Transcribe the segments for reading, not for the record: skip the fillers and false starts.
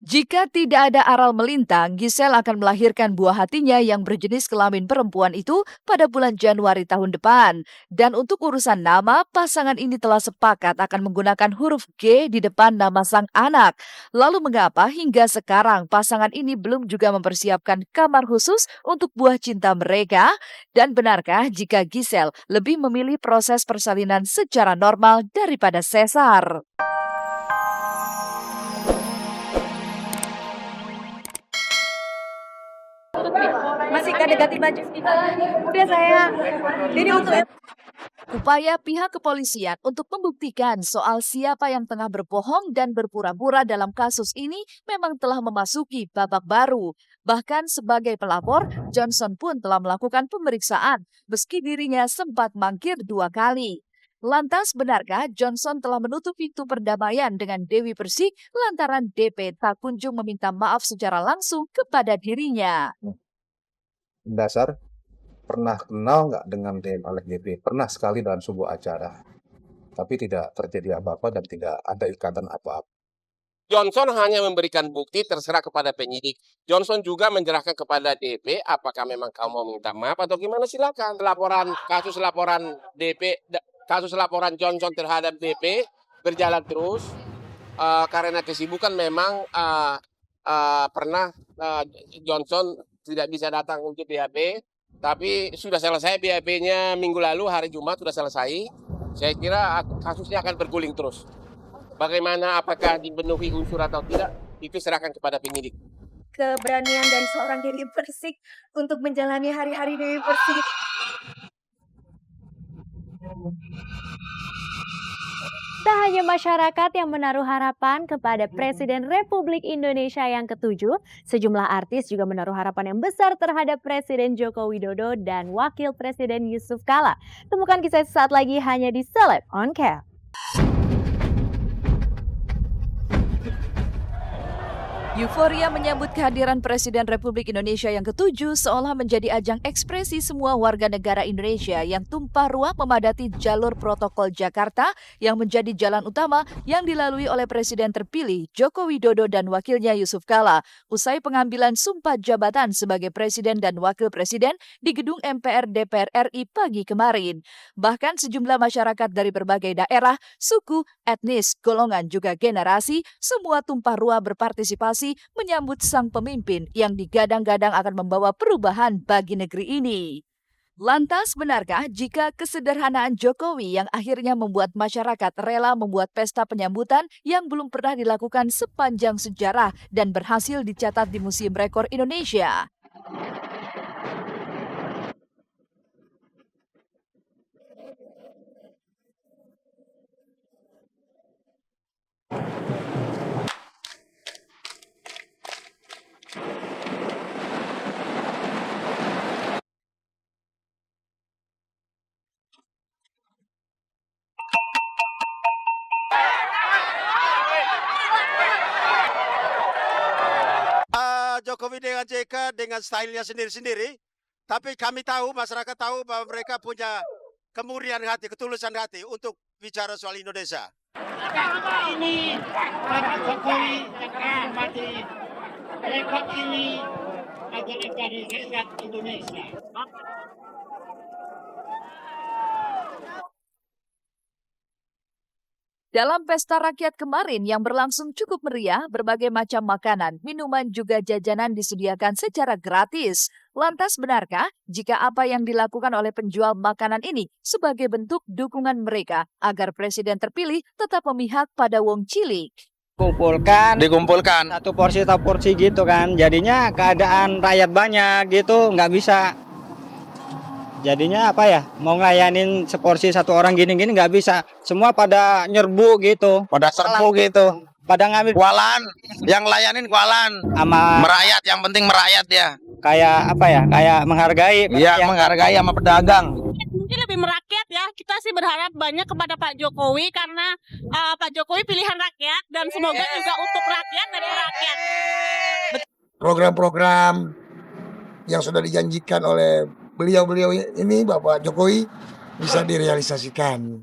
Jika tidak ada aral melintang, Giselle akan melahirkan buah hatinya yang berjenis kelamin perempuan itu pada bulan Januari tahun depan. Dan untuk urusan nama, pasangan ini telah sepakat akan menggunakan huruf G di depan nama sang anak. Lalu mengapa hingga sekarang pasangan ini belum juga mempersiapkan kamar khusus untuk buah cinta mereka? Dan benarkah jika Giselle lebih memilih proses persalinan secara normal daripada sesar? Masih negatif aja sih. Udah saya ini untuk Upaya pihak kepolisian untuk membuktikan soal siapa yang tengah berbohong dan berpura-pura dalam kasus ini memang telah memasuki babak baru. Bahkan sebagai pelapor, Johnson pun telah melakukan pemeriksaan, meski dirinya sempat mangkir 2 kali. Lantas benarkah Johnson telah menutup pintu perdamaian dengan Dewi Persik lantaran DP tak kunjung meminta maaf secara langsung kepada dirinya? Dasar pernah kenal nggak dengan Alex DP? Pernah sekali dalam sebuah acara, tapi tidak terjadi apa-apa dan tidak ada ikatan apa-apa. Johnson hanya memberikan bukti terserah kepada penyidik. Johnson juga menyerahkan kepada DP apakah memang kamu mau minta maaf atau gimana, silakan. Kasus laporan DP, kasus laporan Johnson terhadap DP berjalan terus karena kesibukan memang pernah Johnson tidak bisa datang untuk BAP, tapi sudah selesai BAP-nya minggu lalu hari Jumat sudah selesai. Saya kira kasusnya akan berguling terus. Bagaimana, apakah dipenuhi unsur atau tidak, itu serahkan kepada penyidik. keberanian dan seorang Dewi Persik untuk menjalani hari-hari Dewi Persik. Tak hanya masyarakat yang menaruh harapan kepada Presiden Republik Indonesia yang ke-7, sejumlah artis juga menaruh harapan yang besar terhadap Presiden Joko Widodo dan Wakil Presiden Yusuf Kala. Temukan kisah sesaat lagi hanya di Celeb on Cam. Euforia menyambut kehadiran Presiden Republik Indonesia yang ke-7 seolah menjadi ajang ekspresi semua warga negara Indonesia yang tumpah ruah memadati jalur protokol Jakarta yang menjadi jalan utama yang dilalui oleh Presiden terpilih Joko Widodo dan wakilnya Yusuf Kala usai pengambilan sumpah jabatan sebagai Presiden dan Wakil Presiden di gedung MPR DPR RI pagi kemarin. Bahkan sejumlah masyarakat dari berbagai daerah, suku, etnis, golongan juga generasi semua tumpah ruah berpartisipasi menyambut sang pemimpin yang digadang-gadang akan membawa perubahan bagi negeri ini. Lantas benarkah jika kesederhanaan Jokowi yang akhirnya membuat masyarakat rela membuat pesta penyambutan yang belum pernah dilakukan sepanjang sejarah dan berhasil dicatat di Museum Rekor Indonesia? Jokowi dengan JK dengan stylenya sendiri-sendiri, tapi kami tahu, masyarakat tahu bahwa mereka punya kemurnian hati, ketulusan hati untuk bicara soal Indonesia. Ini Bapak Jokowi akan mati. Rekod ini adalah dari rakyat Indonesia. Dalam pesta rakyat kemarin yang berlangsung cukup meriah, berbagai macam makanan, minuman juga jajanan disediakan secara gratis. Lantas benarkah jika apa yang dilakukan oleh penjual makanan ini sebagai bentuk dukungan mereka agar presiden terpilih tetap memihak pada wong cilik? Dikumpulkan satu porsi gitu kan, jadinya keadaan rakyat banyak gitu nggak bisa. Jadinya apa ya, mau ngelayanin seporsi satu orang gini-gini nggak bisa. Semua pada nyerbu gitu. Pada serbu gitu. Pada ngambil Kualan, yang layanin kualan. sama Merayat, yang penting merayat ya. kayak apa ya, kayak menghargai. Iya, menghargai sama pedagang. Mungkin lebih merakyat ya. Kita sih berharap banyak kepada Pak Jokowi karena Pak Jokowi pilihan rakyat dan semoga juga untuk rakyat dari rakyat. Program-program yang sudah dijanjikan oleh beliau-beliau ini, Bapak Jokowi, bisa direalisasikan.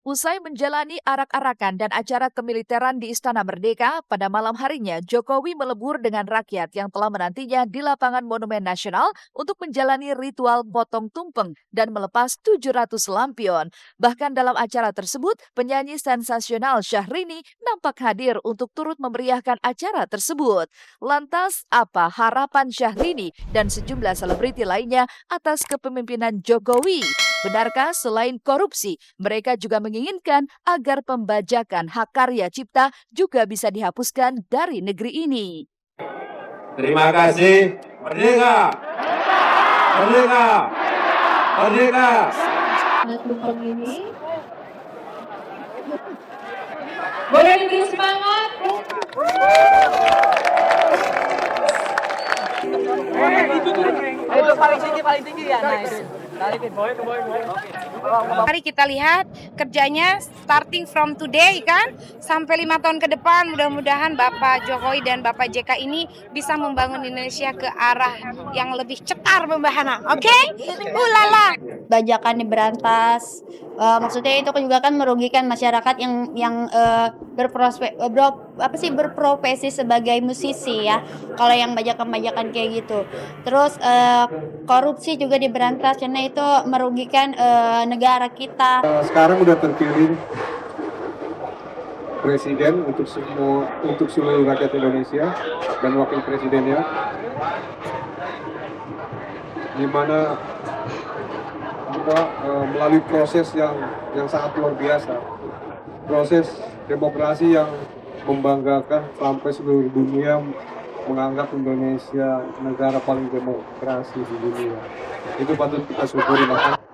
Usai menjalani arak-arakan dan acara kemiliteran di Istana Merdeka, pada malam harinya Jokowi melebur dengan rakyat yang telah menantinya di lapangan Monumen Nasional untuk menjalani ritual potong tumpeng dan melepas 700 lampion. Bahkan dalam acara tersebut, penyanyi sensasional Syahrini nampak hadir untuk turut memeriahkan acara tersebut. Lantas, apa harapan Syahrini dan sejumlah selebriti lainnya atas kepemimpinan Jokowi? Benarkah selain korupsi, mereka juga menginginkan agar pembajakan hak karya cipta juga bisa dihapuskan dari negeri ini? Terima kasih. Merdeka! Merdeka! Merdeka! Boleh diberi semangat. Itu paling tinggi ya. Nah, itu. Mari kita lihat kerjanya starting from today kan sampai 5 tahun ke depan, mudah-mudahan Bapak Jokowi dan Bapak JK ini bisa membangun Indonesia ke arah yang lebih cetar pembahanan. Oke? Ulala. Bajakan diberantas. Maksudnya itu juga kan merugikan masyarakat yang berprofesi sebagai musisi ya. Kalau yang bajakan-bajakan kayak gitu. Terus korupsi juga diberantas karena itu merugikan negara kita. Sekarang udah terpilih presiden untuk seluruh rakyat Indonesia dan wakil presidennya, di mana melalui proses yang sangat luar biasa, proses demokrasi yang membanggakan sampai seluruh dunia menganggap Indonesia negara paling demokrasi di dunia. Itu patut kita syukuri.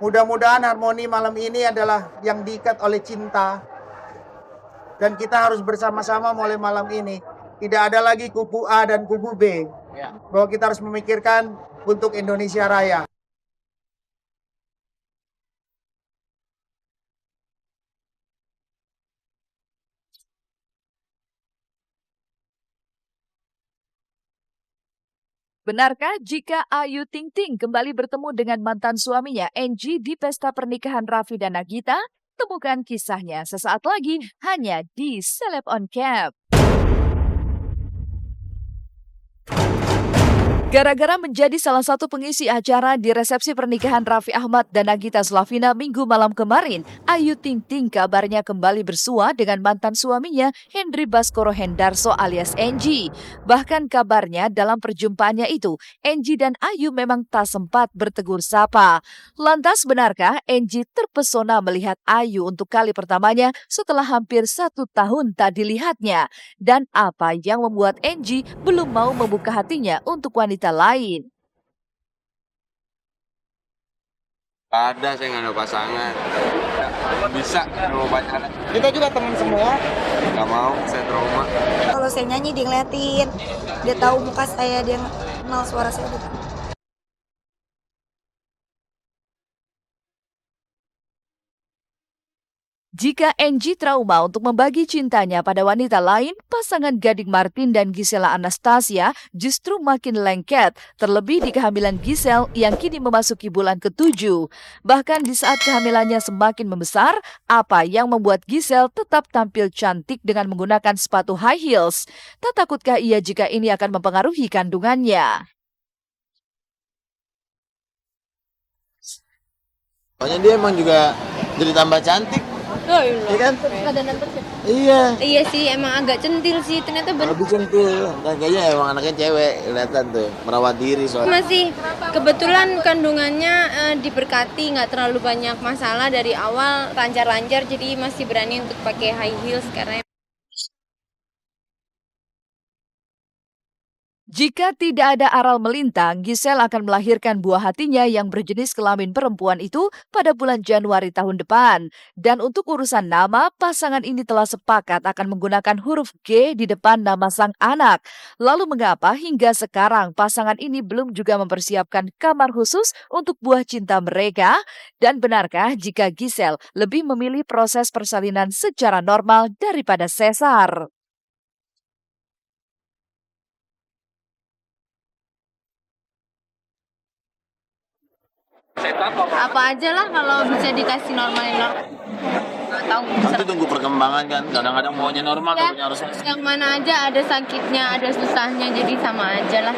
Mudah-mudahan harmoni malam ini adalah yang diikat oleh cinta. Dan kita harus bersama-sama mulai malam ini. Tidak ada lagi kubu A dan kubu B. Bahwa kita harus memikirkan untuk Indonesia Raya. Benarkah jika Ayu Ting Ting kembali bertemu dengan mantan suaminya Angie di pesta pernikahan Raffi dan Nagita? Temukan kisahnya sesaat lagi hanya di Celeb on Cam. Gara-gara menjadi salah satu pengisi acara di resepsi pernikahan Raffi Ahmad dan Nagita Slavina Minggu malam kemarin, Ayu Ting Ting kabarnya kembali bersua dengan mantan suaminya Hendri Baskoro Hendarso alias Angie. Bahkan kabarnya dalam perjumpaannya itu, Angie dan Ayu memang tak sempat bertegur sapa. Lantas benarkah Angie terpesona melihat Ayu untuk kali pertamanya setelah hampir 1 tahun tak dilihatnya? Dan apa yang membuat Angie belum mau membuka hatinya untuk wanita lain? Ada, saya nggak ada pasangan. Bisa, mau pacaran. Kita juga teman semua. Nggak mau, saya trauma. Kalau saya nyanyi dia ngeliatin, dia tahu muka saya, dia kenal suara saya. Jika Angie trauma untuk membagi cintanya pada wanita lain, pasangan Gading Martin dan Gisela Anastasia justru makin lengket, terlebih di kehamilan Giselle yang kini memasuki bulan ke-7. Bahkan di saat kehamilannya semakin membesar, apa yang membuat Giselle tetap tampil cantik dengan menggunakan sepatu high heels? Tak takutkah ia jika ini akan mempengaruhi kandungannya? Pokoknya dia emang juga jadi tambah cantik. Oh, iya. Iya kan? Iya. Iya sih, emang agak centil sih ternyata benar. Lebih centil. Dan kayaknya emang anaknya cewek, kelihatan tuh, merawat diri soalnya. Masih kebetulan kandungannya diberkati, nggak terlalu banyak masalah dari awal, lancar-lancar, jadi masih berani untuk pakai high heels karena Jika tidak ada aral melintang, Giselle akan melahirkan buah hatinya yang berjenis kelamin perempuan itu pada bulan Januari tahun depan. Dan untuk urusan nama, pasangan ini telah sepakat akan menggunakan huruf G di depan nama sang anak. Lalu mengapa hingga sekarang pasangan ini belum juga mempersiapkan kamar khusus untuk buah cinta mereka? Dan benarkah jika Giselle lebih memilih proses persalinan secara normal daripada sesar? apa aja lah kalau bisa dikasih normalin. nggak tahu. Nanti tunggu perkembangan kan. Kadang-kadang maunya normal, Ya, tapi harus yang mana aja ada sakitnya, ada susahnya, jadi sama aja lah.